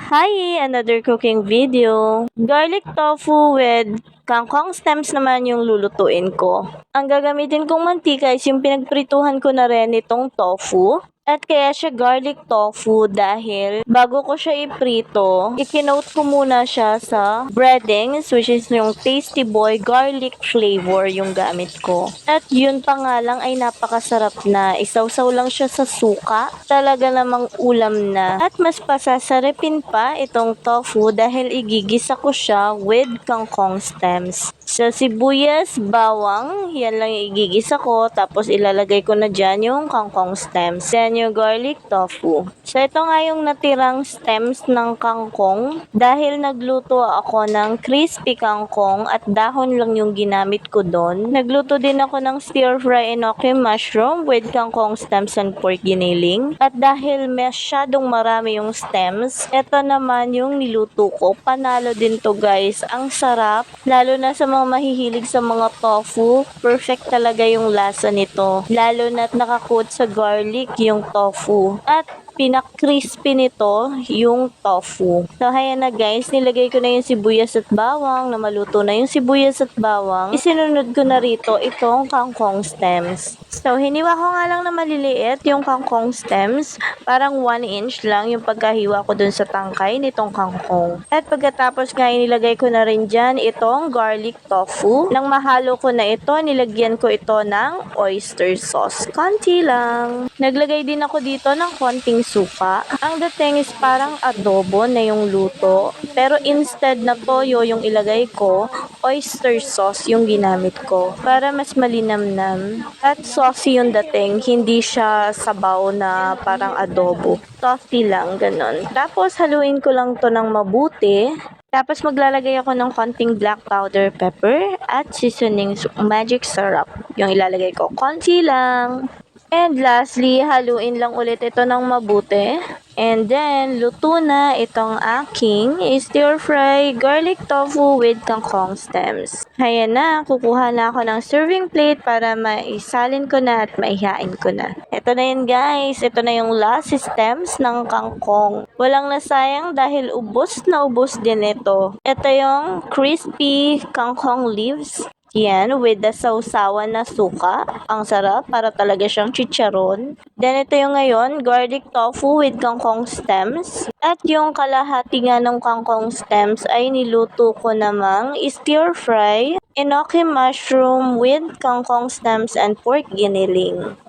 Hi! Another cooking video. Garlic tofu with kangkong stems naman yung lulutuin ko. Ang gagamitin kong mantika is yung pinagprituhan ko na rin itong tofu. At kaya siya garlic tofu dahil bago ko siya iprito, ikinote ko muna siya sa breadings, which is yung Tasty Boy garlic flavor yung gamit ko. At yun pa nga lang ay napakasarap na. Isawsaw lang siya sa suka. Talaga namang ulam na. At mas pasasarapin pa itong tofu dahil igigisa ko siya with kangkong stems. So, sibuyas, bawang, yan lang yung igigisa ko. Tapos, ilalagay ko na dyan yung kangkong stems. Then, yung garlic tofu. So, ito nga yung natirang stems ng kangkong. Dahil nagluto ako ng crispy kangkong at dahon lang yung ginamit ko doon. Nagluto din ako ng stir-fry enoki mushroom with kangkong stems and pork giniling. At dahil masyadong marami yung stems, ito naman yung niluto ko. Panalo din to guys. Ang sarap. Lalo na sa mga mahihilig sa mga tofu, perfect talaga yung lasa nito. Lalo na't nakakoat sa garlic yung tofu. At pinaka-crispy nito yung tofu. So, ayan na guys, nilagay ko na yung sibuyas at bawang, na maluto na yung sibuyas at bawang. Isinunod ko na rito itong kangkong stems. So, hiniwa ko nga lang na maliliit yung kangkong stems. Parang 1 inch lang yung pagkahiwa ko dun sa tangkay nitong kangkong. At pagkatapos nga, nilagay ko na rin dyan itong garlic tofu. Nang mahalo ko na ito, nilagyan ko ito ng oyster sauce. Konti lang. Naglagay din ako dito ng konting suka. Ang dating is parang adobo na yung luto. Pero instead na toyo yung ilagay ko, oyster sauce yung ginamit ko. Para mas malinamnam. At saucy yung dating. Hindi siya sabaw na parang adobo. Saucy lang, ganun. Tapos haluin ko lang to ng mabuti. Tapos maglalagay ako ng konting black powder pepper at seasoning magic syrup. Yung ilalagay ko, konti lang. And lastly, haluin lang ulit ito ng mabuti. And then, luto na itong aking stir-fry garlic tofu with kangkong stems. Ayan na, kukuha na ako ng serving plate para maisalin ko na at maihain ko na. Ito na yun guys, ito na yung last stems ng kangkong. Walang nasayang dahil ubos na ubos din ito. Ito yung crispy kangkong leaves. Yan, with the sausawan na suka. Ang sarap, para talaga siyang chicharon. Then, ito yung ngayon, garlic tofu with kangkong stems. At yung kalahati nga ng kangkong stems ay niluto ko namang stir-fry enoki mushroom with kangkong stems and pork giniling.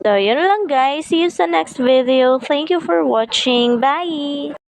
So, yun lang guys. See you sa next video. Thank you for watching. Bye!